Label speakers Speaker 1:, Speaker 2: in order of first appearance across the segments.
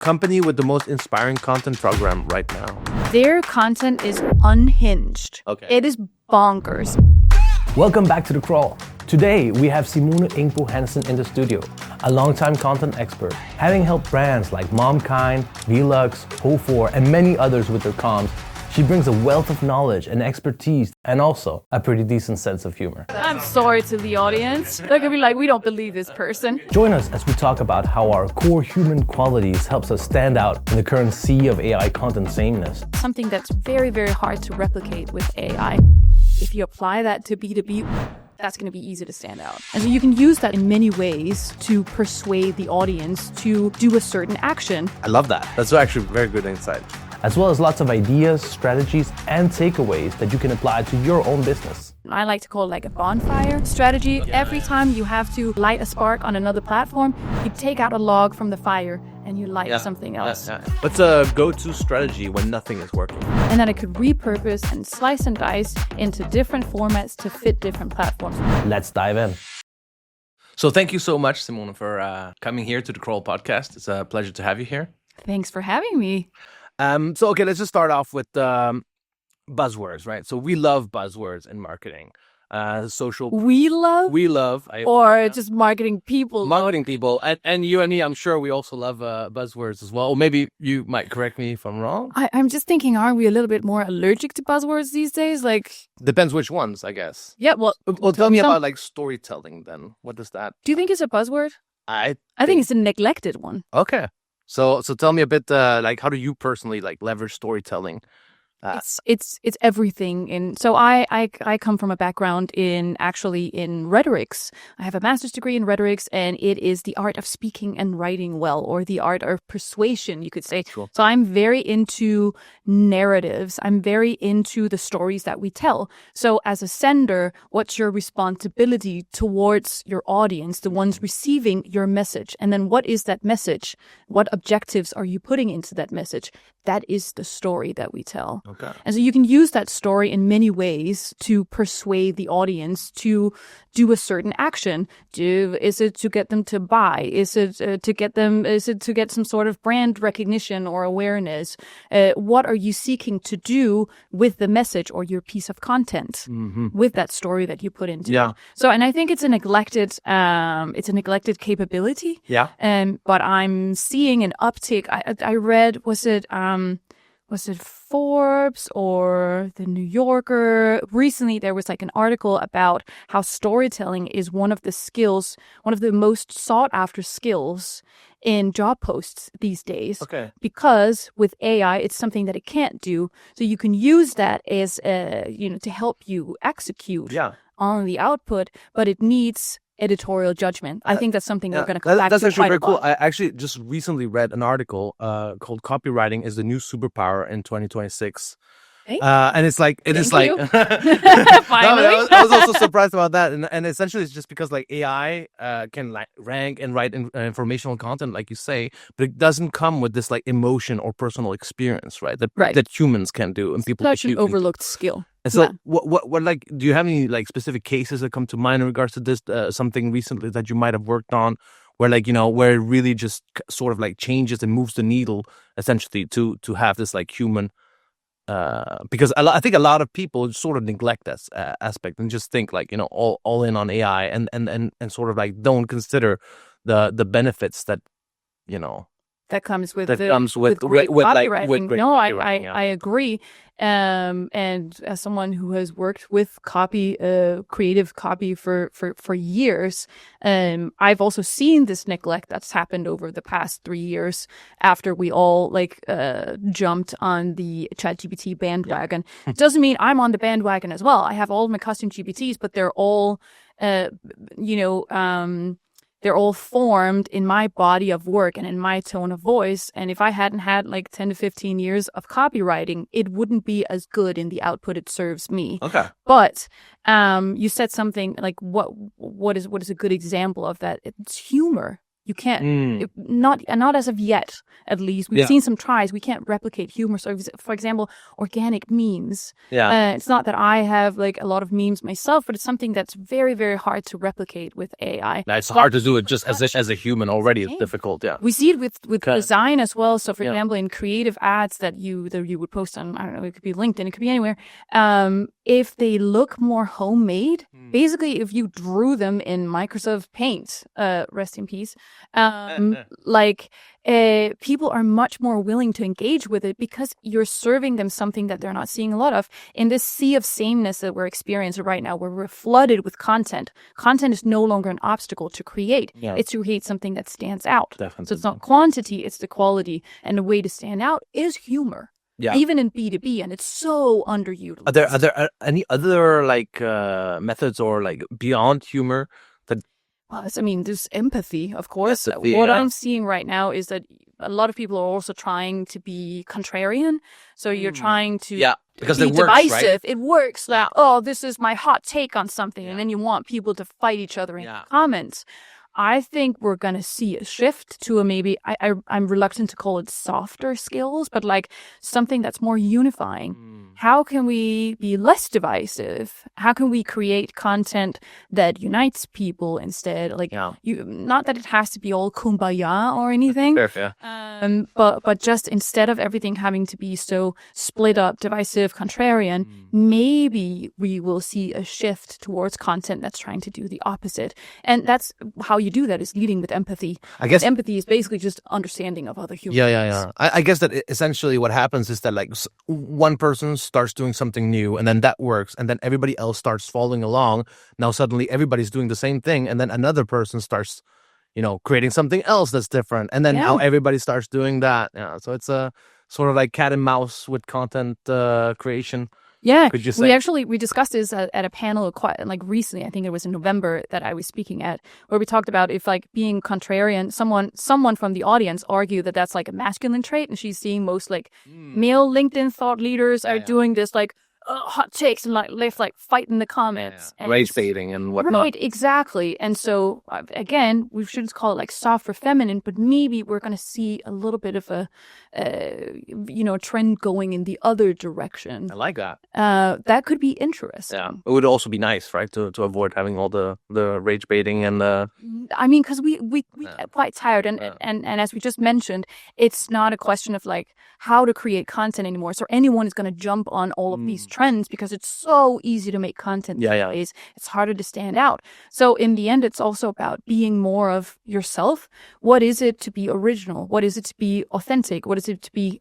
Speaker 1: company with the most inspiring content program right now?
Speaker 2: Their content is unhinged.
Speaker 1: Okay.
Speaker 2: It is bonkers.
Speaker 3: Welcome back to The Crawl. Today, we have Simone Hansen in the studio, a longtime content expert, having helped brands like Momkind, Velux, Ho4, and many others with their comms. She brings a wealth of knowledge and expertise, and also a pretty decent sense of humor.
Speaker 2: I'm sorry to the audience. They're going to be like, we don't believe this person.
Speaker 3: Join us as we talk about how our core human qualities helps us stand out in the current sea of AI content sameness.
Speaker 2: Something that's very, very hard to replicate with AI. If you apply that to B2B, that's going to be easy to stand out. And so you can use that in many ways to persuade the audience to do a certain action.
Speaker 1: I love that. That's actually very good insight.
Speaker 3: As well as lots of ideas, strategies, and takeaways that you can apply to your own business.
Speaker 2: I like to call it like a bonfire strategy. Every time you have to light a spark on another platform, you take out a log from the fire and you light something else.
Speaker 1: What's a go-to strategy when nothing is working?
Speaker 2: And then I could repurpose and slice and dice into different formats to fit different platforms.
Speaker 3: Let's dive in.
Speaker 1: So thank you so much, Simone, for coming here to the Crawl podcast. It's a pleasure to have you here.
Speaker 2: Thanks for having me.
Speaker 1: Okay, let's just start off with buzzwords, right? So we love buzzwords in marketing. Social.
Speaker 2: We love? Just marketing people?
Speaker 1: Marketing people. And you and me, I'm sure we also love buzzwords as well. Or maybe you might correct me if I'm wrong.
Speaker 2: I'm just thinking, aren't we a little bit more allergic to buzzwords these days?
Speaker 1: Depends which ones, I guess.
Speaker 2: Yeah, well
Speaker 1: tell me about storytelling then. What does that?
Speaker 2: Do you think it's a buzzword?
Speaker 1: I
Speaker 2: think it's a neglected one.
Speaker 1: Okay. So tell me a bit, how do you personally leverage storytelling?
Speaker 2: It's everything. And so I come from a background in rhetorics. I have a master's degree in rhetorics, and it is the art of speaking and writing well, or the art of persuasion, you could say.
Speaker 1: Sure.
Speaker 2: So I'm very into narratives. I'm very into the stories that we tell. So as a sender, what's your responsibility towards your audience, the ones receiving your message? And then what is that message? What objectives are you putting into that message? That is the story that we tell.
Speaker 1: Okay.
Speaker 2: And so you can use that story in many ways to persuade the audience to do a certain action. Is it to get them to buy? Is it to get some sort of brand recognition or awareness? What are you seeking to do with the message or your piece of content with that story that you put into it? So, and I think it's a neglected capability.
Speaker 1: Yeah.
Speaker 2: But I'm seeing an uptick. I read, was it Forbes or the New Yorker? Recently, there was an article about how storytelling is one of the most sought after skills in job posts these days.
Speaker 1: Okay.
Speaker 2: Because with AI, it's something that it can't do. So you can use that as to help you execute on the output, but it needs editorial judgment. I think that's something we're going to come back to.
Speaker 1: That's actually very cool.
Speaker 2: Lot.
Speaker 1: I actually just recently read an article called "Copywriting is the New Superpower in 2026." And it's
Speaker 2: Thank you.
Speaker 1: Finally. I was also surprised about that, and essentially it's just because AI can rank and write informational content, like you say, but it doesn't come with this emotion or personal experience, right? That humans can do, and people.
Speaker 2: Such an overlooked skill.
Speaker 1: And so, what do you have any specific cases that come to mind in regards to this? Something recently that you might have worked on, where where it really just sort of changes and moves the needle, essentially to have this human. Because I think a lot of people sort of neglect that aspect and just think all in on AI and sort of don't consider the benefits that
Speaker 2: that comes with
Speaker 1: great
Speaker 2: copywriting. No,
Speaker 1: copywriting,
Speaker 2: I agree. And as someone who has worked with creative copy for years, I've also seen this neglect that's happened over the past 3 years after we all jumped on the ChatGPT bandwagon. It doesn't mean I'm on the bandwagon as well. I have all of my custom GPTs, but they're all, they're all formed in my body of work and in my tone of voice. And if I hadn't had 10 to 15 years of copywriting, it wouldn't be as good in the output it serves me.
Speaker 1: Okay.
Speaker 2: But you said something what is a good example of that? It's humor. You can't, not as of yet, at least. We've seen some tries. We can't replicate humor. So, for example, organic memes.
Speaker 1: Yeah.
Speaker 2: It's not that I have like a lot of memes myself, but it's something that's very, very hard to replicate with AI.
Speaker 1: Now, it's hard to do it just as a human already. It's difficult. Yeah.
Speaker 2: We see it with design as well. So, for example, in creative ads that you would post on, I don't know, it could be LinkedIn, it could be anywhere. If they look more homemade, basically, if you drew them in Microsoft Paint, rest in peace, people are much more willing to engage with it because you're serving them something that they're not seeing a lot of. In this sea of sameness that we're experiencing right now, where we're flooded with content, content is no longer an obstacle to create.
Speaker 1: Yeah.
Speaker 2: It's to create something that stands out.
Speaker 1: Definitely.
Speaker 2: So it's not quantity, it's the quality. And the way to stand out is humor.
Speaker 1: Yeah.
Speaker 2: Even in B2B, and it's so underutilized.
Speaker 1: Are there any other methods or like beyond humor that?
Speaker 2: Well, there's empathy, of course.
Speaker 1: Empathy,
Speaker 2: what
Speaker 1: yeah.
Speaker 2: I'm seeing right now is that a lot of people are also trying to be contrarian. So you're trying to
Speaker 1: because
Speaker 2: be
Speaker 1: it works,
Speaker 2: divisive.
Speaker 1: right?
Speaker 2: It works. Like, this is my hot take on something. And then you want people to fight each other in the comments. I think we're going to see a shift to I'm reluctant to call it softer skills, but like something that's more unifying. How can we be less divisive? How can we create content that unites people instead? Like, not that it has to be all kumbaya or anything.
Speaker 1: Fair.
Speaker 2: But just instead of everything having to be so split up, divisive, contrarian, maybe we will see a shift towards content that's trying to do the opposite. And that's how you do that, is leading with empathy.
Speaker 1: I guess
Speaker 2: empathy is basically just understanding of other humans.
Speaker 1: Yeah. I guess that essentially what happens is that like one person starts doing something new and then that works and then everybody else starts following along. Now suddenly everybody's doing the same thing and then another person starts, creating something else that's different. And then now everybody starts doing that. Yeah. So it's a sort of like cat and mouse with content creation.
Speaker 2: Yeah,
Speaker 1: could you say?
Speaker 2: We discussed this at a panel quite recently. I think it was in November that I was speaking at, where we talked about if like being contrarian, someone from the audience argued that that's like a masculine trait, and she's seeing most like male LinkedIn thought leaders are doing this like hot takes and like fight in the comments, and
Speaker 1: rage baiting and whatnot.
Speaker 2: Right, exactly. And so again, we shouldn't call it like soft or feminine, but maybe we're going to see a little bit of a trend going in the other direction.
Speaker 1: I like that.
Speaker 2: That could be interesting.
Speaker 1: Yeah, it would also be nice, right, to avoid having all the rage baiting and
Speaker 2: because we get quite tired, and as we just mentioned, it's not a question of like how to create content anymore. So anyone is going to jump on all of these trends because it's so easy to make content these days. It's harder to stand out. So in the end, it's also about being more of yourself. What is it to be original? What is it to be authentic? What is it to be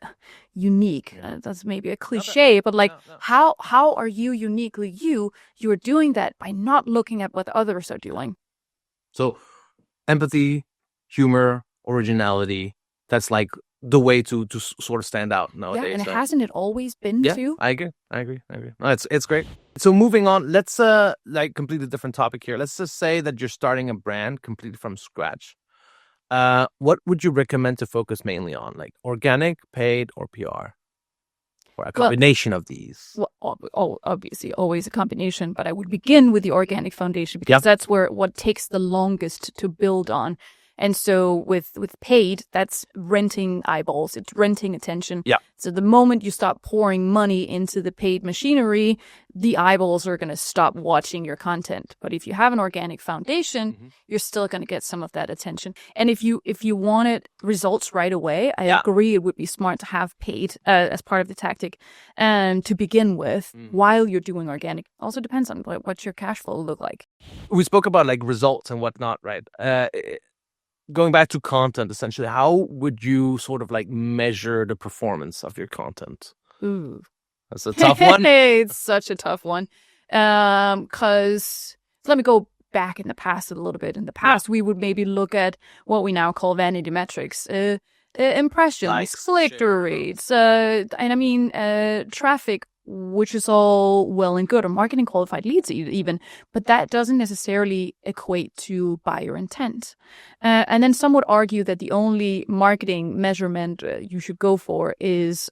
Speaker 2: unique? That's maybe a cliche, but like how are you uniquely you? You are doing that by not looking at what others are doing.
Speaker 1: So empathy, humor, originality, that's like the way to sort of stand out nowadays.
Speaker 2: Yeah, and hasn't it always been too?
Speaker 1: I agree. No, it's great. So moving on, let's completely different topic here. Let's just say that you're starting a brand completely from scratch. What would you recommend to focus mainly on, like organic, paid, or PR? Or a combination of these?
Speaker 2: Well, obviously, always a combination, but I would begin with the organic foundation because that's what takes the longest to build on. And so with paid, that's renting eyeballs. It's renting attention.
Speaker 1: Yeah.
Speaker 2: So the moment you stop pouring money into the paid machinery, the eyeballs are going to stop watching your content. But if you have an organic foundation, you're still going to get some of that attention. And if you wanted results right away, I agree it would be smart to have paid as part of the tactic to begin with while you're doing organic. Also depends on what your cash flow look like.
Speaker 1: We spoke about like results and whatnot, right? Going back to content, essentially, how would you sort of like measure the performance of your content?
Speaker 2: Ooh,
Speaker 1: that's a tough one.
Speaker 2: It's such a tough one. Because let me go back in the past a little bit. In the past, we would maybe look at what we now call vanity metrics, impressions, click-through rates, and traffic, which is all well and good, or marketing qualified leads even, but that doesn't necessarily equate to buyer intent. And then some would argue that the only marketing measurement you should go for is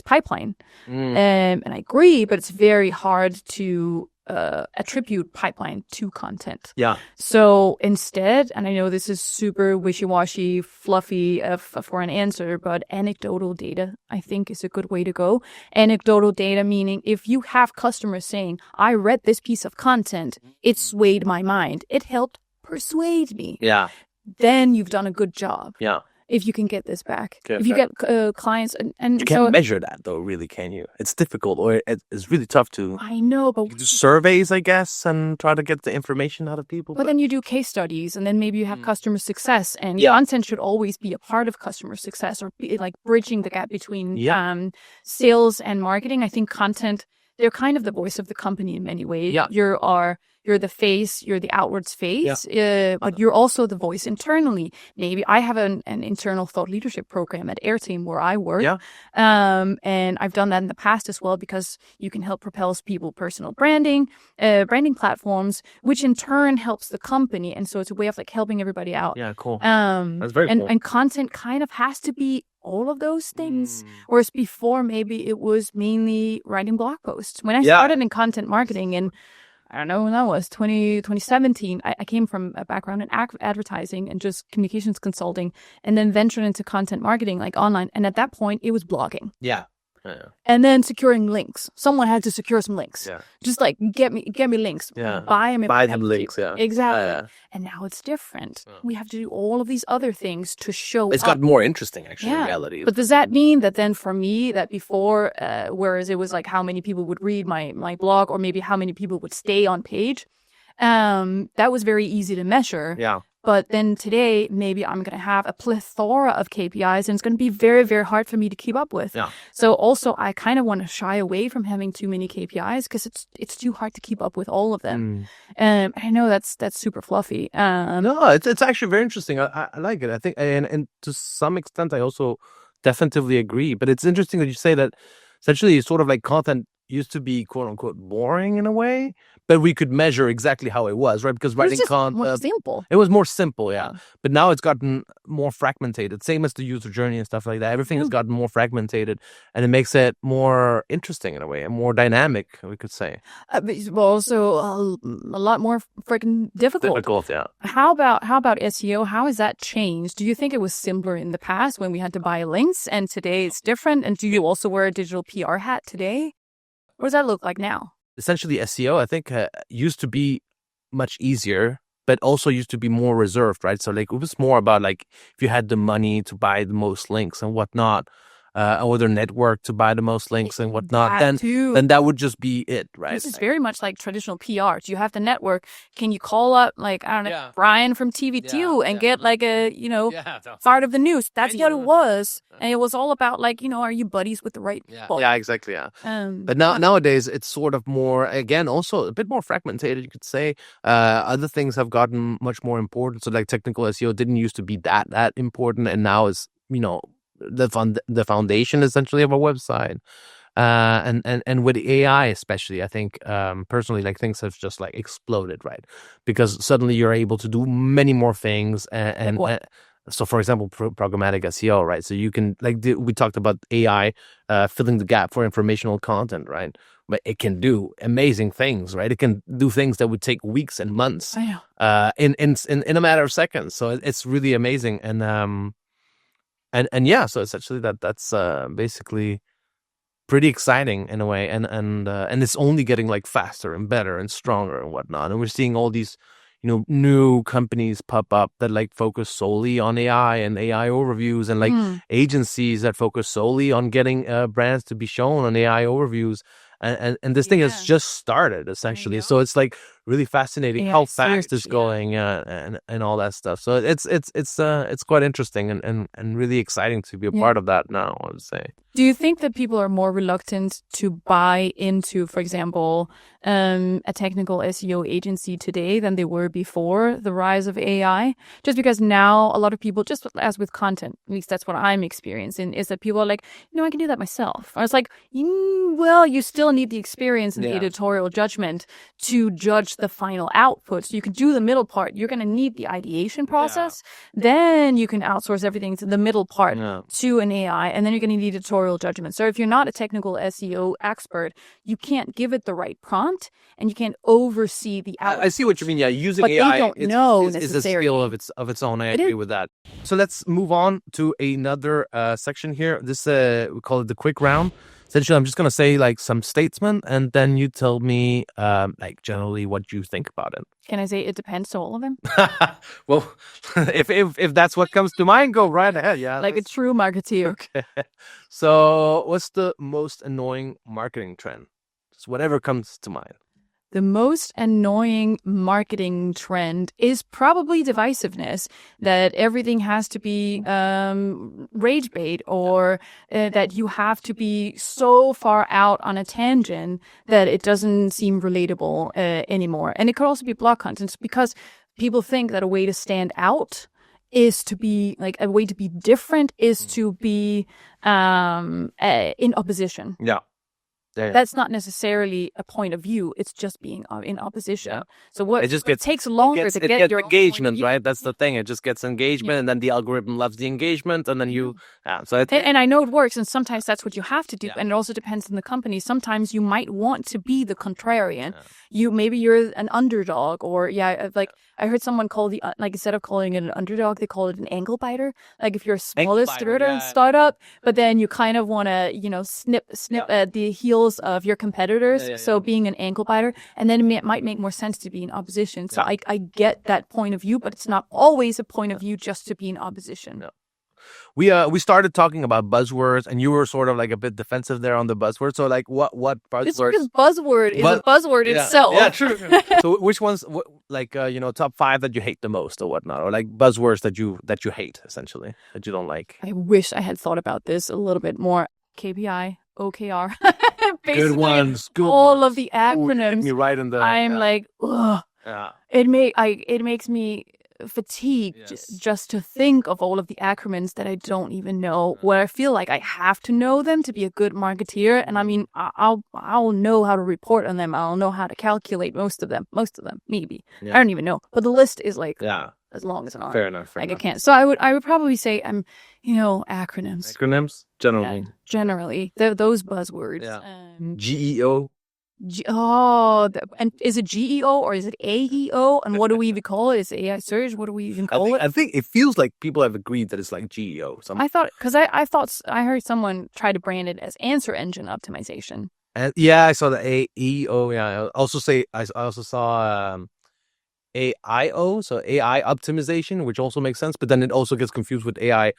Speaker 2: pipeline. And I agree, but it's very hard to attribute pipeline to content.
Speaker 1: Yeah.
Speaker 2: So instead, and I know this is super wishy-washy, fluffy for an answer, but anecdotal data, I think, is a good way to go. Anecdotal data meaning if you have customers saying, I read this piece of content, it swayed my mind, it helped persuade me.
Speaker 1: Yeah.
Speaker 2: Then you've done a good job.
Speaker 1: Yeah.
Speaker 2: If you can get this back. If you get clients and
Speaker 1: you can't measure that though, really, can you? It's difficult, or it's really tough to.
Speaker 2: I know, but
Speaker 1: you do surveys, I guess, and try to get the information out of people.
Speaker 2: But then you do case studies, and then maybe you have customer success, and content should always be a part of customer success, or be like bridging the gap between sales and marketing. I think content, they're kind of the voice of the company in many ways. Yeah. You're the face, you're the outwards face, but you're also the voice internally. Maybe I have an internal thought leadership program at Airteam where I work. Yeah. And I've done that in the past as well, because you can help propel people personal branding platforms, which in turn helps the company. And so it's a way of like helping everybody out.
Speaker 1: Yeah, cool. That's very cool.
Speaker 2: And content kind of has to be all of those things. Whereas before, maybe it was mainly writing blog posts. When I started in content marketing, and I don't know when that was, 2017. I came from a background in advertising and just communications consulting, and then ventured into content marketing, like online. And at that point, it was blogging.
Speaker 1: Yeah.
Speaker 2: And then securing links. Someone had to secure some links.
Speaker 1: Yeah.
Speaker 2: Just like get me links.
Speaker 1: Yeah.
Speaker 2: Buy them
Speaker 1: links. Yeah.
Speaker 2: Exactly. And now it's different. We have to do all of these other things to show.
Speaker 1: It's gotten more interesting, actually. In reality.
Speaker 2: But does that mean that then for me, that before, whereas it was like how many people would read my blog, or maybe how many people would stay on page, that was very easy to measure.
Speaker 1: Yeah.
Speaker 2: But then today, maybe I'm going to have a plethora of KPIs, and it's going to be very, very hard for me to keep up with.
Speaker 1: Yeah.
Speaker 2: So also, I kind of want to shy away from having too many KPIs, because it's too hard to keep up with all of them. I know that's super fluffy.
Speaker 1: No, it's actually very interesting. I like it. I think, and to some extent, I also definitively agree. But it's interesting that you say that essentially sort of like content used to be quote unquote boring in a way, but we could measure exactly how it was, right? Because writing content,
Speaker 2: more simple.
Speaker 1: It was more simple, yeah. But now it's gotten more fragmented. Same as the user journey and stuff like that. Everything has gotten more fragmented, and it makes it more interesting in a way, and more dynamic, we could say.
Speaker 2: But also a lot more freaking difficult.
Speaker 1: Difficult, yeah.
Speaker 2: How about SEO? How has that changed? Do you think it was simpler in the past when we had to buy links, and today it's different? And do you also wear a digital PR hat today? What does that look like now?
Speaker 1: Essentially, SEO, I think, used to be much easier, but also used to be more reserved, right? So, like, it was more about, like, if you had the money to buy the most links and whatnot, or their network to buy the most links and whatnot, then that would just be it, right?
Speaker 2: This is very much like traditional PR. Do you have the network? Can you call up, like, I don't know, Brian from TV2 and get, like, a, part of the news? That's what it was. And it was all about, like, are you buddies with the right people?
Speaker 1: Yeah, exactly, yeah. But nowadays, it's sort of more, again, also a bit more fragmented, you could say. Other things have gotten much more important. So, like, technical SEO didn't used to be that important, and now is, the foundation essentially of a website, and with AI especially, I think personally, like, things have just like exploded, right? Because suddenly you're able to do many more things, and so for example, programmatic SEO, right? So you can, like, we talked about AI filling the gap for informational content, right? But it can do amazing things, right? It can do things that would take weeks and months, in a matter of seconds. So it's really amazing, And yeah, so essentially that's basically pretty exciting in a way, and it's only getting like faster and better and stronger and whatnot. And we're seeing all these, new companies pop up that like focus solely on AI and AI overviews, and like agencies that focus solely on getting brands to be shown on AI overviews. And this thing has just started essentially, so it's like really fascinating how fast it's going, and all that stuff. So it's quite interesting and really exciting to be a part of that now, I would say.
Speaker 2: Do you think that people are more reluctant to buy into, for example, a technical SEO agency today than they were before the rise of AI? Just because now a lot of people, just as with content, at least that's what I'm experiencing, is that people are like, I can do that myself. Or it's like, well, you still need the experience and the editorial judgment to judge fetch the final output. So you can do the middle part. You're going to need the ideation process. Then you can outsource everything to the middle part to an AI. And then you're going to need editorial judgment. So if you're not a technical SEO expert, you can't give it the right prompt and you can't oversee the output.
Speaker 1: I see what you mean. Yeah, using
Speaker 2: but
Speaker 1: AI
Speaker 2: they don't know
Speaker 1: is a skill of its own. I agree with that. So let's move on to another section here. This we call it the quick round. Essentially, I'm just going to say like some statement, and then you tell me like generally what you think about it.
Speaker 2: Can I say it depends to all of them?
Speaker 1: Well, if that's what comes to mind, go right ahead. Yeah,
Speaker 2: like a true marketeer.
Speaker 1: Okay. So, what's the most annoying marketing trend? Just whatever comes to mind.
Speaker 2: The most annoying marketing trend is probably divisiveness, that everything has to be rage bait, or that you have to be so far out on a tangent that it doesn't seem relatable anymore. And it could also be blog content, because people think that a way to stand out is to be like a way to be different is to be in opposition.
Speaker 1: Yeah.
Speaker 2: That's not necessarily a point of view. It's just being in opposition.
Speaker 1: Yeah.
Speaker 2: So what it takes longer to get your
Speaker 1: engagement, right? That's the thing. It just gets engagement, and then the algorithm loves the engagement, and then you. And
Speaker 2: I know it works, and sometimes that's what you have to do. And it also depends on the company. Sometimes you might want to be the contrarian. Maybe you're an underdog, or like I heard someone call instead of calling it an underdog, they call it an ankle biter. Like if you're a smallest startup, but then you kind of want to snip at the heels of your competitors, so being an ankle biter, and then it might make more sense to be in opposition. So I get that point of view, but it's not always a point of view just to be in opposition.
Speaker 1: No. We started talking about buzzwords, and you were sort of like a bit defensive there on the buzzword. So like what buzzwords?
Speaker 2: It's because buzzword is a buzzword itself.
Speaker 1: Yeah, true. So which ones, top 5 that you hate the most, or whatnot, or like buzzwords that you hate, essentially, that you don't like?
Speaker 2: I wish I had thought about this a little bit more. KPI, OKR.
Speaker 1: Good ones.
Speaker 2: All of the acronyms.
Speaker 1: Me right in the.
Speaker 2: I'm like, ugh.
Speaker 1: Yeah.
Speaker 2: It makes me fatigued just to think of all of the acronyms that I don't even know, where I feel like I have to know them to be a good marketeer. And I mean, I'll know how to report on them. I'll know how to calculate most of them, maybe. Yeah. I don't even know. But the list is like as long as an arm.
Speaker 1: Fair enough.
Speaker 2: I can't. So I would probably say acronyms.
Speaker 1: Acronyms generally.
Speaker 2: Yeah, generally, those buzzwords.
Speaker 1: Yeah. GEO.
Speaker 2: And is it GEO or is it AEO? And what do we even call it? Is it AI search? What do we even call it?
Speaker 1: I think it feels like people have agreed that it's like GEO.
Speaker 2: I thought I heard someone try to brand it as answer engine optimization.
Speaker 1: I saw the AEO. Yeah, I also saw AIO, so AI optimization, which also makes sense. But then it also gets confused with AI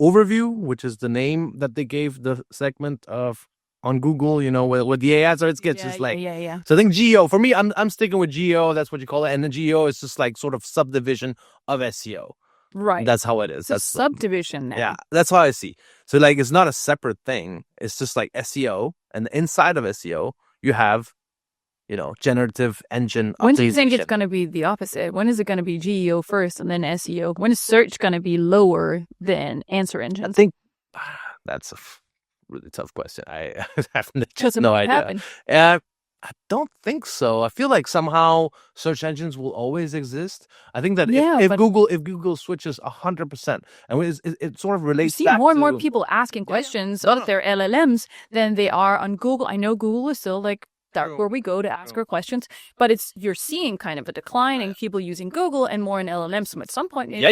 Speaker 1: overview, which is the name that they gave the segment of. On Google, with the AI, so it gets just like.
Speaker 2: Yeah.
Speaker 1: So I think GEO, for me, I'm sticking with GEO. That's what you call it. And the GEO is just like sort of subdivision of SEO.
Speaker 2: Right.
Speaker 1: That's how it is.
Speaker 2: It's a subdivision now.
Speaker 1: Yeah, that's how I see. So like, it's not a separate thing. It's just like SEO. And inside of SEO, you have, generative engine optimization.
Speaker 2: When do you think it's going to be the opposite? When is it going to be GEO first and then SEO? When is search going to be lower than answer engine?
Speaker 1: I think that's a really tough question. I have no idea. I don't think so. I feel like somehow search engines will always exist. I think that if Google switches 100%, and it sort of relates.
Speaker 2: You see more and more people asking questions of their LLMs than they are on Google. I know Google is still like where we go to ask our questions, but you're seeing kind of a decline in people using Google and more in LLMs. So at some point,
Speaker 1: and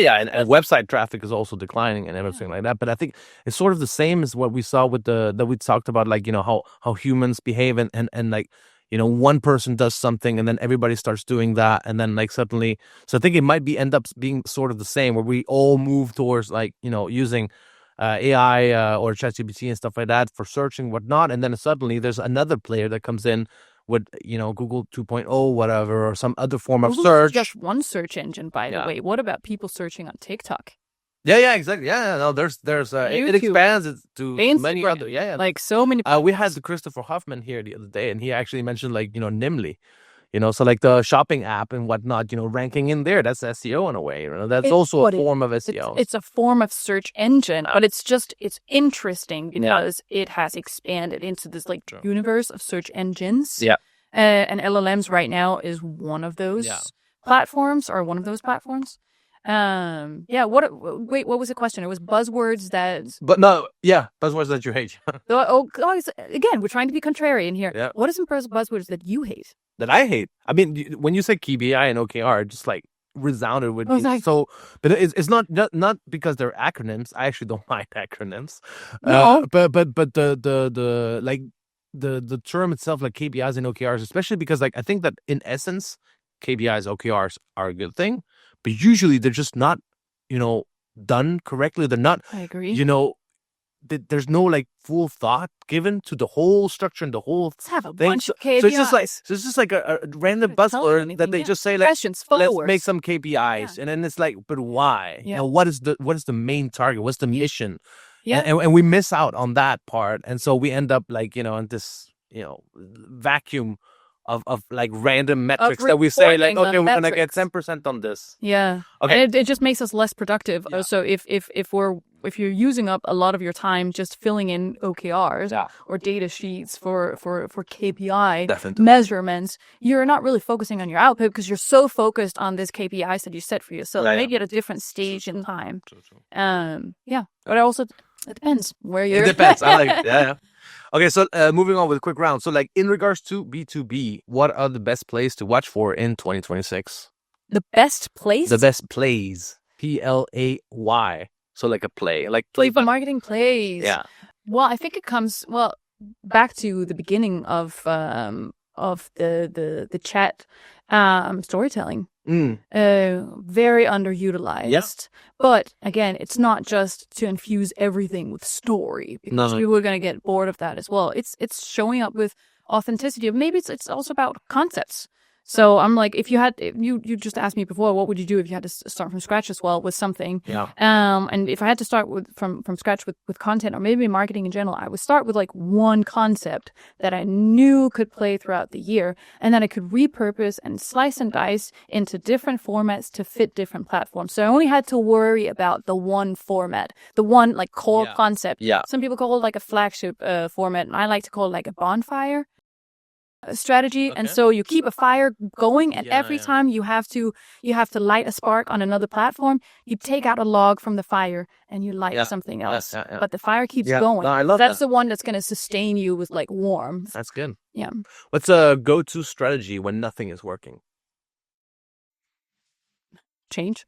Speaker 1: website traffic is also declining and everything like that. But I think it's sort of the same as what we saw with that we talked about, like how humans behave and like one person does something and then everybody starts doing that, and then like suddenly. So I think it might end up being sort of the same, where we all move towards like using. AI or ChatGPT and stuff like that for searching, whatnot, and then suddenly there's another player that comes in with Google 2.0, whatever, or some other form of search.
Speaker 2: Just one search engine, by the way. What about people searching on TikTok?
Speaker 1: Yeah, exactly. Yeah, no, there's it expands it to
Speaker 2: Instagram,
Speaker 1: many other.
Speaker 2: like so many.
Speaker 1: We had Christopher Hoffman here the other day, and he actually mentioned like Nimly. So like the shopping app and whatnot, ranking in there, that's SEO in a way. That's also a form of SEO.
Speaker 2: It's a form of search engine, but it's interesting because it has expanded into this like universe of search engines.
Speaker 1: Yeah.
Speaker 2: And LLMs right now is one of those platforms, or one of those platforms. What was the question? It was buzzwords that.
Speaker 1: But no, buzzwords that you hate.
Speaker 2: Again, we're trying to be contrarian here.
Speaker 1: Yeah.
Speaker 2: What are some buzzwords that you hate?
Speaker 1: That I hate. I mean, when you say KPI and OKR, it just like resounded with me. So, but it's not because they're acronyms. I actually don't like acronyms.
Speaker 2: No.
Speaker 1: But the like the term itself, like KPIs and OKRs, especially because like I think that in essence, KPIs, OKRs are a good thing, but usually they're just not, done correctly. They're not.
Speaker 2: I agree.
Speaker 1: There's no like full thought given to the whole structure and the whole
Speaker 2: Let's have a
Speaker 1: thing.
Speaker 2: bunch of KPIs.
Speaker 1: So it's just like a random buzzword that they just say like, let's make some KPIs, and then it's like, but why?
Speaker 2: Yeah.
Speaker 1: What is the main target? What's the mission?
Speaker 2: Yeah.
Speaker 1: And we miss out on that part, and so we end up like in this vacuum of like random metrics that we say like, okay, we're gonna get 10% on this.
Speaker 2: Yeah.
Speaker 1: Okay.
Speaker 2: And it just makes us less productive.
Speaker 1: Yeah.
Speaker 2: So if you're using up a lot of your time just filling in OKRs or data sheets for KPI measurements, you're not really focusing on your output because you're so focused on this KPIs that you set for yourself. Maybe at a different stage in time. But also it depends where you're.
Speaker 1: It depends. I like it. Yeah. Okay, so moving on with a quick round. So like in regards to B2B, what are the best plays to watch for in 2026?
Speaker 2: The best place?
Speaker 1: The best plays. PLAY. So like a play. Like
Speaker 2: play for marketing plays.
Speaker 1: Yeah.
Speaker 2: Well, I think it comes back to the beginning of the chat, storytelling. Very underutilized.
Speaker 1: Yeah.
Speaker 2: But again, it's not just to infuse everything with story, because people are going to get bored of that as well. It's showing up with authenticity. Maybe it's also about concepts. So I'm like, if you just asked me before, what would you do if you had to start from scratch as well with something?
Speaker 1: Yeah.
Speaker 2: And if I had to start from scratch with content, or maybe marketing in general, I would start with like one concept that I knew could play throughout the year, and then I could repurpose and slice and dice into different formats to fit different platforms. So I only had to worry about the one format, the one like core concept.
Speaker 1: Yeah.
Speaker 2: Some people call it like a flagship format, and I like to call it like a bonfire strategy. And so you keep a fire going, and every time you have to light a spark on another platform, you take out a log from the fire and you light something else. But the fire keeps going.
Speaker 1: No, I love
Speaker 2: That's the one that's going to sustain you with like warmth.
Speaker 1: That's good.
Speaker 2: Yeah.
Speaker 1: What's a go-to strategy when nothing is working?
Speaker 2: Change.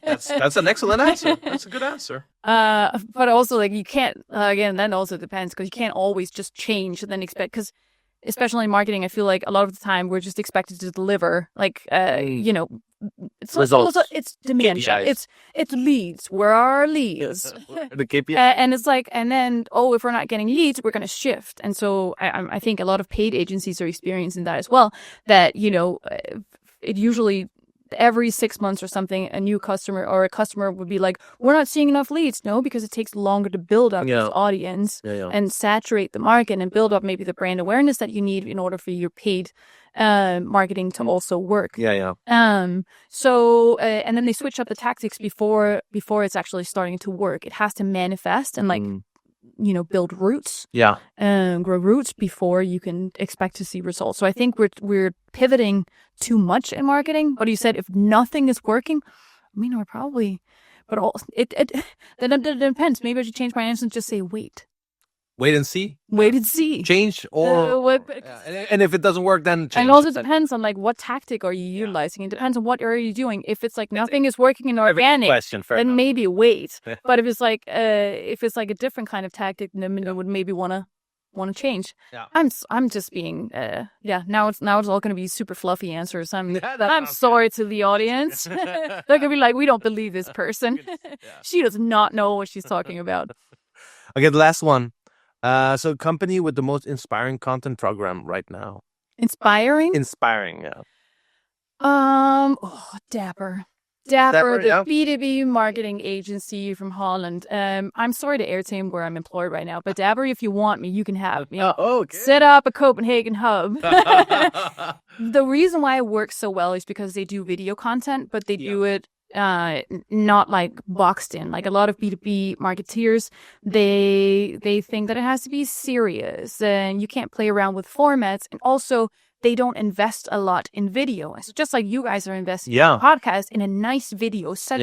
Speaker 1: That's an excellent answer. That's a good answer.
Speaker 2: But also like you can't, again, that also depends, because you can't always just change and then expect, because especially in marketing, I feel like a lot of the time we're just expected to deliver like, it's
Speaker 1: results.
Speaker 2: Also, it's dementia.
Speaker 1: KPIs.
Speaker 2: It's leads. Where are our leads?
Speaker 1: The KPI.
Speaker 2: And it's like, and then, if we're not getting leads, we're going to shift. And so I think a lot of paid agencies are experiencing that as well, that, it usually every 6 months or something, a new customer or a customer would be like, we're not seeing enough leads. No, because it takes longer to build up this audience and saturate the market and build up maybe the brand awareness that you need in order for your paid marketing to also work. So and then they switch up the tactics before it's actually starting to work. It has to manifest and like build roots, grow roots before you can expect to see results. So I think we're pivoting too much in marketing. But you said if nothing is working, I mean, we're probably, but it depends. Maybe I should change my answer and just say wait and see. Wait and see.
Speaker 1: Change or and if it doesn't work, then change.
Speaker 2: And it also depends on like what tactic are you utilizing. It depends on what are you doing. If it's like nothing is working in organic, then maybe wait. But if it's like a different kind of tactic, then I would maybe want to change. I'm just being now it's all going to be super fluffy answers. I'm sorry to the audience. They're going to be like, we don't believe this person. She does not know what she's talking about.
Speaker 1: Okay, the last one. So company with the most inspiring content program right now.
Speaker 2: Inspiring,
Speaker 1: yeah.
Speaker 2: Dapper, the B2B marketing agency from Holland. I'm sorry to airtime where I'm employed right now, but Dapper, if you want me, you can have me.
Speaker 1: Okay.
Speaker 2: Set up a Copenhagen hub. The reason why it works so well is because they do video content, but they do it not like boxed in. Like a lot of B2B marketeers, they think that it has to be serious and you can't play around with formats. And also, they don't invest a lot in video. So just like you guys are investing in a podcast in a nice video set,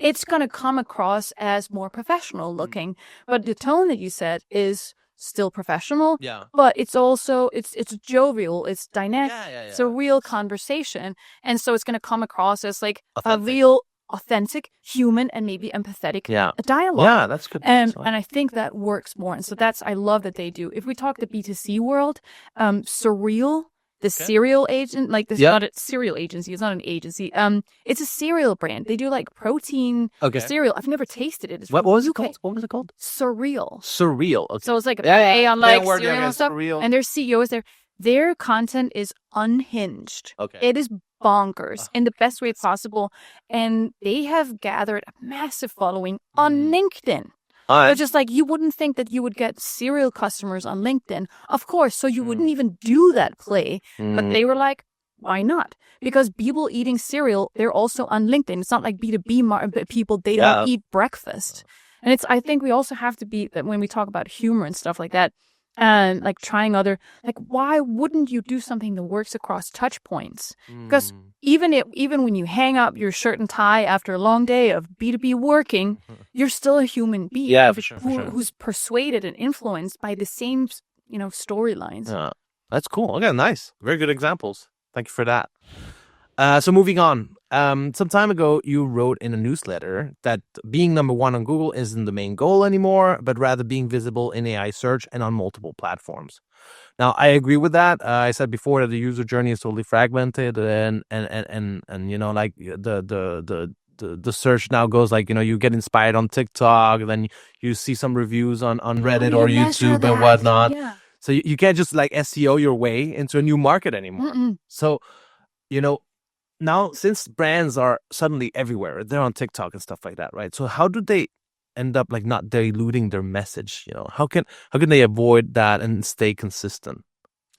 Speaker 2: it's going to come across as more professional looking. But the tone that you said is still professional, but it's also it's jovial, it's dynamic, it's a real conversation, and so it's going to come across as like authentic. A real authentic human and maybe empathetic dialogue.
Speaker 1: That's good.
Speaker 2: And I think that works more, and so I love that they do. If we talk the B2C world, Surreal, the cereal agent, like this, not a cereal agency. It's not an agency. It's a cereal brand. They do like protein cereal. I've never tasted it.
Speaker 1: What was it called? What was it called?
Speaker 2: Surreal.
Speaker 1: Surreal. Okay.
Speaker 2: So it's like a play on like cereal and stuff. Surreal. And their CEO is there. Their content is unhinged. Okay. It is bonkers in the best way possible. And they have gathered a massive following on LinkedIn. So just like you wouldn't think that you would get serial customers on LinkedIn, of course, so you wouldn't even do that play. But they were like, why not? Because people eating cereal, they're also on LinkedIn. It's not like B2B people, they don't eat breakfast. And I think we also have to be, that when we talk about humor and stuff like that, and like trying other, like why wouldn't you do something that works across touch points? Because even when you hang up your shirt and tie after a long day of B2B working, you're still a human being who's persuaded and influenced by the same, storylines.
Speaker 1: Yeah, that's cool. Okay, nice. Very good examples. Thank you for that. So moving on. Some time ago, you wrote in a newsletter that being number one on Google isn't the main goal anymore, but rather being visible in AI search and on multiple platforms. Now, I agree with that. I said before that the user journey is totally fragmented, and like the search now goes like, you get inspired on TikTok, then you see some reviews on Reddit or YouTube and whatnot. Yeah. So you can't just like SEO your way into a new market anymore. So, now, since brands are suddenly everywhere, they're on TikTok and stuff like that, right? So how do they end up like not diluting their message? How can they avoid that and stay consistent?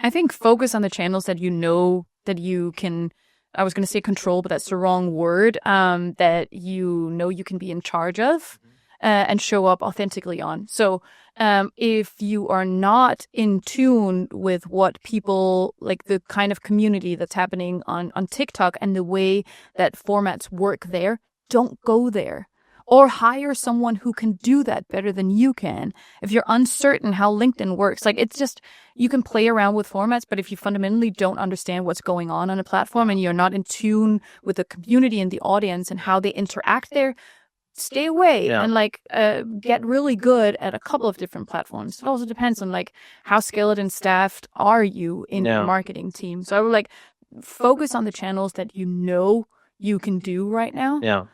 Speaker 2: I think focus on the channels that you know that you can. I was going to say control, but that's the wrong word. That you know you can be in charge of. And show up authentically on. So if you are not in tune with what people, like the kind of community that's happening on TikTok and the way that formats work there, don't go there. Or hire someone who can do that better than you can. If you're uncertain how LinkedIn works, like it's just, you can play around with formats, but if you fundamentally don't understand what's going on a platform and you're not in tune with the community and the audience and how they interact there, stay away and get really good at a couple of different platforms. It also depends on like how skilled and staffed are you in your marketing team. So I would like focus on the channels that you can do right now.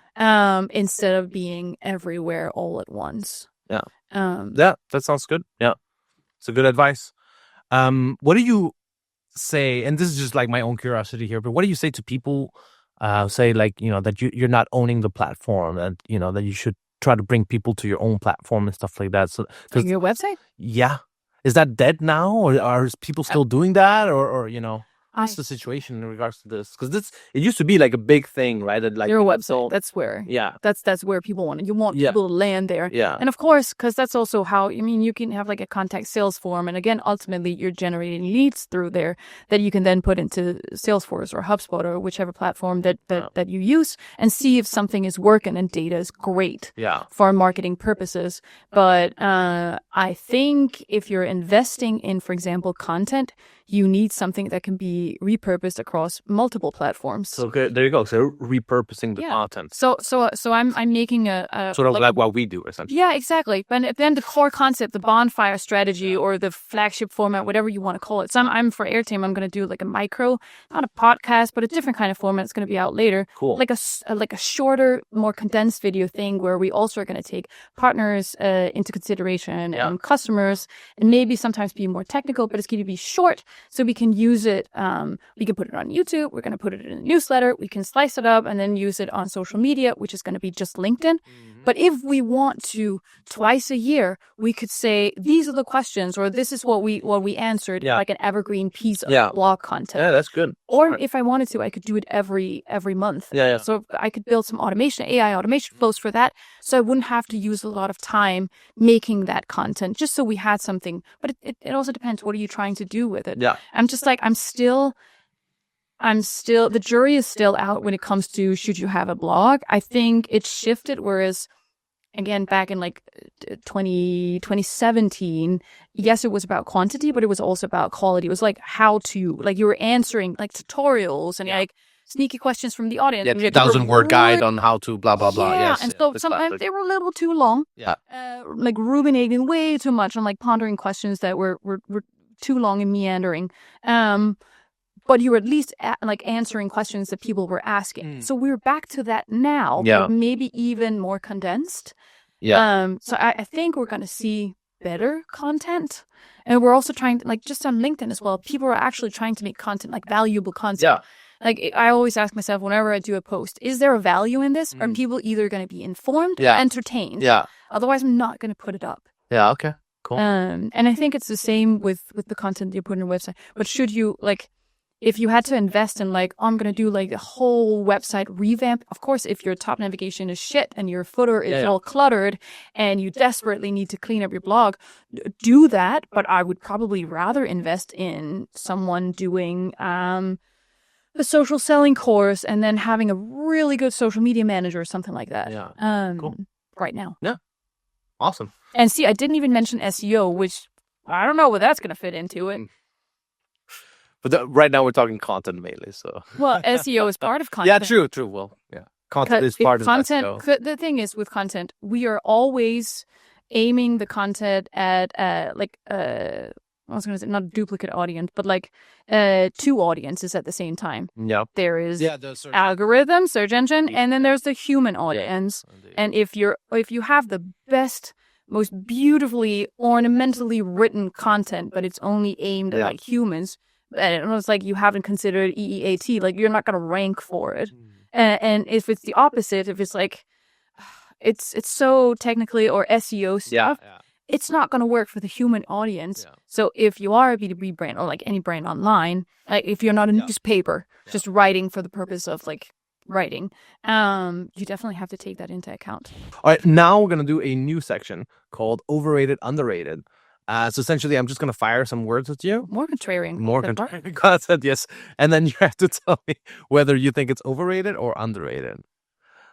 Speaker 2: Instead of being everywhere all at once.
Speaker 1: That sounds good. Yeah. It's a good advice. What do you say, and this is just like my own curiosity here, but what do you say to people say like, that you're not owning the platform, and that you should try to bring people to your own platform and stuff like that? So
Speaker 2: like your website?
Speaker 1: Yeah. Is that dead now, or are people still doing that, or what's the situation in regards to this? Because it used to be like a big thing, right? That, like,
Speaker 2: your website, that's where that's where people want it. You want people to land there. And of course, because that's also how, you can have like a contact sales form, and again, ultimately you're generating leads through there that you can then put into Salesforce or HubSpot or whichever platform that you use, and see if something is working. And data is great for marketing purposes, but I think if you're investing in, for example, content, you need something that can be repurposed across multiple platforms.
Speaker 1: So there you go. So repurposing the content.
Speaker 2: So I'm making a
Speaker 1: sort of like what we do essentially.
Speaker 2: Yeah, exactly. But then the core concept, the bonfire strategy or the flagship format, whatever you want to call it. So I'm for Airtime, I'm going to do like a micro, not a podcast, but a different kind of format. It's going to be out later.
Speaker 1: Cool.
Speaker 2: Like a shorter, more condensed video thing where we also are going to take partners into consideration and customers, and maybe sometimes be more technical, but it's going to be short. So we can use it, we can put it on YouTube, we're going to put it in a newsletter, we can slice it up and then use it on social media, which is going to be just LinkedIn. But if we want to twice a year, we could say these are the questions, or this is what we answered, like an evergreen piece of blog content.
Speaker 1: Yeah, that's good.
Speaker 2: Or if I wanted to, I could do it every month.
Speaker 1: Yeah.
Speaker 2: So I could build some AI automation flows for that. So I wouldn't have to use a lot of time making that content, just so we had something. But it also depends. What are you trying to do with it?
Speaker 1: Yeah.
Speaker 2: I'm just like, the jury is still out when it comes to should you have a blog. I think it shifted, whereas again, back in like 2017, yes, it was about quantity, but it was also about quality. It was like how to, like you were answering like tutorials and like sneaky questions from the audience.
Speaker 1: Yeah, 1,000-word guide on how to blah, blah, blah.
Speaker 2: Yeah,
Speaker 1: Yes,
Speaker 2: and so sometimes they were a little too long.
Speaker 1: Yeah.
Speaker 2: Like ruminating way too much on like pondering questions that were too long and meandering. But you were at least like answering questions that people were asking. So we're back to that now, but maybe even more condensed.
Speaker 1: Yeah.
Speaker 2: So I think we're going to see better content. And we're also trying to, like, just on LinkedIn as well, people are actually trying to make content, like valuable content.
Speaker 1: Yeah.
Speaker 2: Like, I always ask myself whenever I do a post, is there a value in this? Are people either going to be informed or entertained?
Speaker 1: Yeah.
Speaker 2: Otherwise, I'm not going to put it up.
Speaker 1: Yeah, okay. Cool.
Speaker 2: And I think it's the same with the content you put on your website. But should you, like, if you had to invest in like, I'm going to do like a whole website revamp, of course, if your top navigation is shit and your footer is all cluttered and you desperately need to clean up your blog, do that. But I would probably rather invest in someone doing a social selling course and then having a really good social media manager or something like that.
Speaker 1: Yeah. Cool.
Speaker 2: Right now.
Speaker 1: Yeah. Awesome.
Speaker 2: And see, I didn't even mention SEO, which I don't know what that's going to fit into it.
Speaker 1: But right now we're talking content mainly, so.
Speaker 2: Well, SEO is part of content.
Speaker 1: Yeah, true. Well, yeah. Content is part of
Speaker 2: content.
Speaker 1: SEO.
Speaker 2: The thing is with content, we are always aiming the content at I was going to say not a duplicate audience, but like two audiences at the same time.
Speaker 1: Yeah.
Speaker 2: There is algorithm, search engine, and then there's the human audience. Yeah, and if you have the best, most beautifully ornamentally written content, but it's only aimed at like humans, and it's like you haven't considered EEAT, like you're not going to rank for it. And if it's the opposite, if it's like it's so technically or SEO stuff, it's not going to work for the human audience. So if you are a B2B brand or like any brand online, like if you're not a newspaper, just writing for the purpose of like writing, you definitely have to take that into account.
Speaker 1: All right, now we're going to do a new section called overrated, underrated. So essentially, I'm just going to fire some words at you.
Speaker 2: More contrarian
Speaker 1: content, yes. And then you have to tell me whether you think it's overrated or underrated.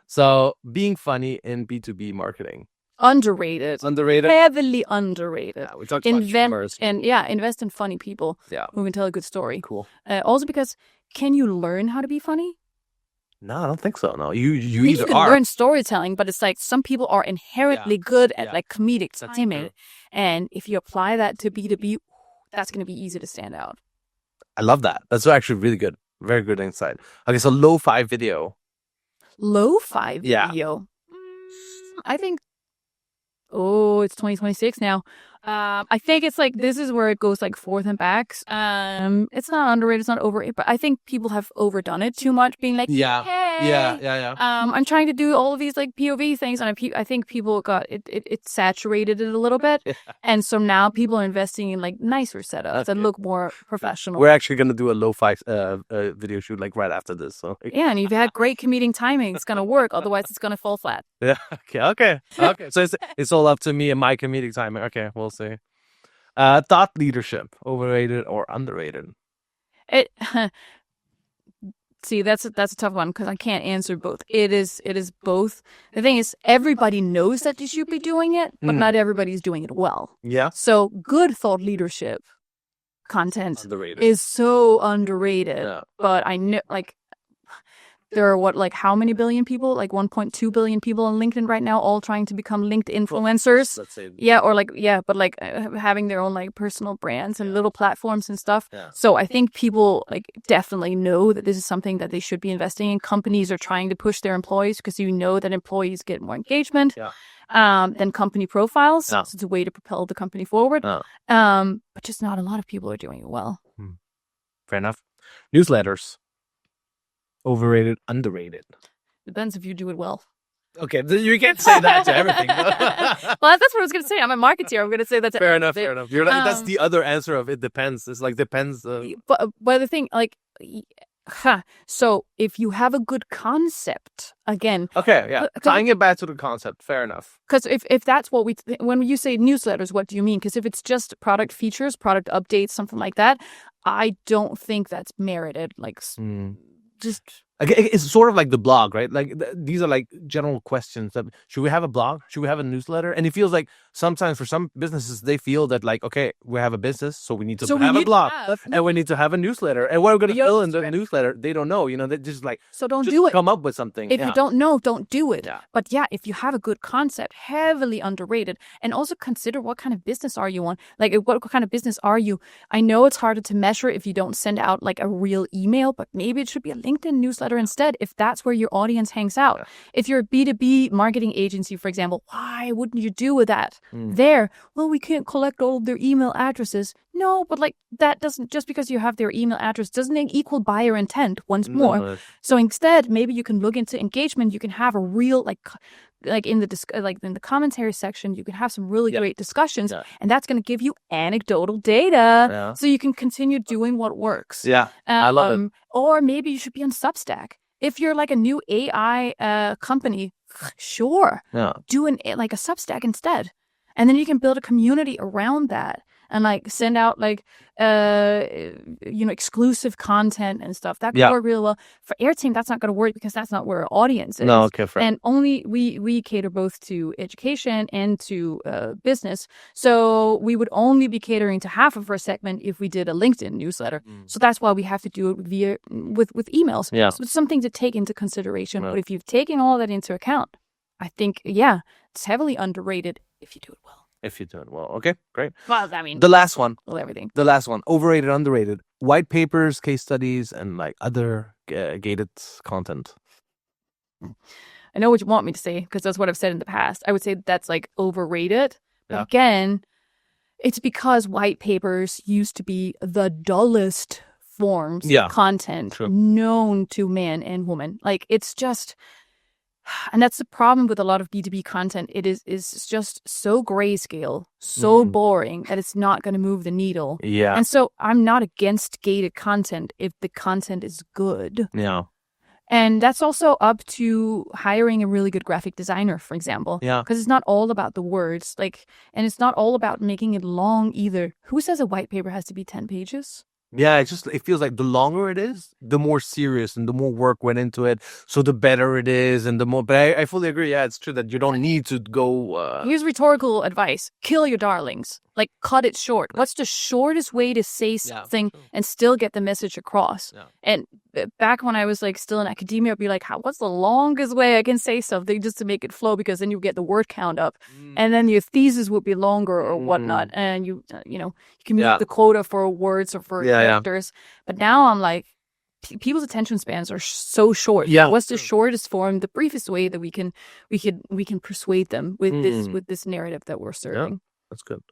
Speaker 1: So being funny in B2B marketing.
Speaker 2: Underrated. Heavily underrated.
Speaker 1: Yeah, we talked about humors.
Speaker 2: Invest in funny people who can tell a good story.
Speaker 1: Cool.
Speaker 2: Also because, can you learn how to be funny?
Speaker 1: No, I don't think so. No, you
Speaker 2: either can learn storytelling, but it's like some people are inherently good at like comedic timing, and if you apply that to B2B, that's going to be easy to stand out.
Speaker 1: I love that. That's actually really good. Very good insight. Okay, so lo-fi video.
Speaker 2: Lo-fi video. I think. Oh, it's 2026 now. I think it's like, this is where it goes like forth and backs. It's not underrated, it's not overrated, but I think people have overdone it too much, being like, hey, I'm trying to do all of these like POV things, and I think people got it saturated it a little bit, and so now people are investing in like nicer setups that look more professional.
Speaker 1: We're actually gonna do a lo-fi video shoot like right after this. So
Speaker 2: yeah, and you've had great comedic timing, it's gonna work. Otherwise, it's gonna fall flat.
Speaker 1: Yeah. Okay. So it's all up to me and my comedic timing. Okay, we'll see. Thought leadership, overrated or underrated?
Speaker 2: See, that's a tough one because I can't answer both. It is both. The thing is, everybody knows that you should be doing it, but not everybody's doing it well.
Speaker 1: Yeah.
Speaker 2: So good thought leadership content is so underrated. Yeah. But I know, like, there are how many billion people? Like 1.2 billion people on LinkedIn right now, all trying to become LinkedIn influencers. Let's say. Having their own like personal brands and little platforms and stuff. Yeah. So I think people like definitely know that this is something that they should be investing in. Companies are trying to push their employees because you know that employees get more engagement than company profiles. So it's a way to propel the company forward. But just not a lot of people are doing it well.
Speaker 1: Fair enough. Newsletters. Overrated, underrated.
Speaker 2: Depends if you do it well.
Speaker 1: Okay, you can't say that to everything.
Speaker 2: Well, that's what I was going to say. I'm a marketer. I'm going to say that.
Speaker 1: Fair enough. You're like, that's the other answer of it depends. It's like depends.
Speaker 2: But the thing, like, so if you have a good concept, again.
Speaker 1: Okay, yeah. Tying it back to the concept. Fair enough.
Speaker 2: Because if that's what when you say newsletters, what do you mean? Because if it's just product features, product updates, something like that, I don't think that's merited. Like, just.
Speaker 1: It's sort of like the blog, right? Like these are like general questions. That should we have a blog? Should we have a newsletter? And it feels like sometimes for some businesses they feel that like, okay, we have a business, so we need to have a blog, and we need to have a newsletter. And what we're going to fill in the newsletter, they don't know. You know, they just like
Speaker 2: don't do it.
Speaker 1: Come up with something.
Speaker 2: If you don't know, don't do it.
Speaker 1: Yeah.
Speaker 2: But yeah, if you have a good concept, heavily underrated, and also consider what kind of business are you on? Like, what kind of business are you? I know it's harder to measure if you don't send out like a real email, but maybe it should be a LinkedIn newsletter instead, if that's where your audience hangs out. Yeah. If you're a B2B marketing agency, for example, why wouldn't you do with that? There, well, we can't collect all of their email addresses. No, but like that doesn't, just because you have their email address doesn't equal buyer intent once more. No. So instead, maybe you can look into engagement. You can have a real like in the commentary section, you can have some really great discussions, and that's going to give you anecdotal data, so you can continue doing what works.
Speaker 1: Yeah, I love it.
Speaker 2: Or maybe you should be on Substack. If you're like a new AI company, sure, do like a Substack instead, and then you can build a community around that. And like send out like exclusive content and stuff that could work really well. For Airteam, that's not going to work because that's not where our audience is.
Speaker 1: No, okay, fair.
Speaker 2: And only we cater both to education and to business. So we would only be catering to half of our segment if we did a LinkedIn newsletter. So that's why we have to do it with emails. Yeah. So it's something to take into consideration. But if you've taken all that into account, I think it's heavily underrated if you do it well.
Speaker 1: If you do it well. Okay, great.
Speaker 2: Well, I mean,
Speaker 1: the last one.
Speaker 2: Well, everything.
Speaker 1: The last one. Overrated, underrated. White papers, case studies, and like other gated content.
Speaker 2: I know what you want me to say because that's what I've said in the past. I would say that's like overrated. But again, it's because white papers used to be the dullest forms of content known to man and woman. Like, it's just... And that's the problem with a lot of B2B content. It is just so grayscale, so boring that it's not going to move the needle. Yeah. And so I'm not against gated content if the content is good. Yeah. And that's also up to hiring a really good graphic designer, for example. Yeah. Because it's not all about the words, and it's not all about making it long either. Who says a white paper has to be 10 pages?
Speaker 1: Yeah, it feels like the longer it is, the more serious and the more work went into it. So the better it is and the more... But I fully agree. Yeah, it's true that you don't need to go...
Speaker 2: Here's rhetorical advice. Kill your darlings. Like, cut it short. What's the shortest way to say something and still get the message across? Yeah. And back when I was still in academia, I'd be like, what's the longest way I can say something just to make it flow? Because then you get the word count up. And then your thesis would be longer or whatnot. And you can meet the quota for words or for characters. But now I'm like, people's attention spans are so short. Yeah. What's the shortest form, the briefest way that we can persuade them with this narrative that we're serving?
Speaker 1: Yeah, that's good.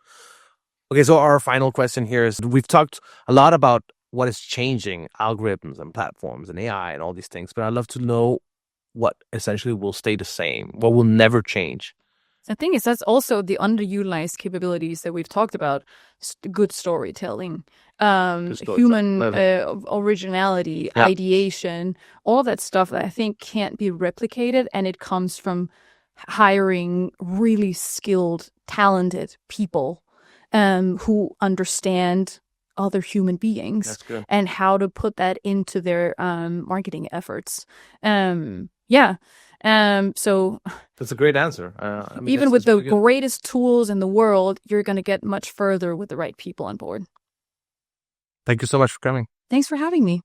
Speaker 1: Okay, so our final question here is, we've talked a lot about what is changing, algorithms and platforms and AI and all these things, but I'd love to know what essentially will stay the same, what will never change.
Speaker 2: The thing is, that's also the underutilized capabilities that we've talked about. Good storytelling, human originality, ideation, all that stuff that I think can't be replicated. And it comes from hiring really skilled, talented people who understand other human beings and how to put that into their marketing efforts. So
Speaker 1: that's a great answer.
Speaker 2: Even with the greatest tools in the world, you're going to get much further with the right people on board.
Speaker 1: Thank you so much for coming.
Speaker 2: Thanks for having me.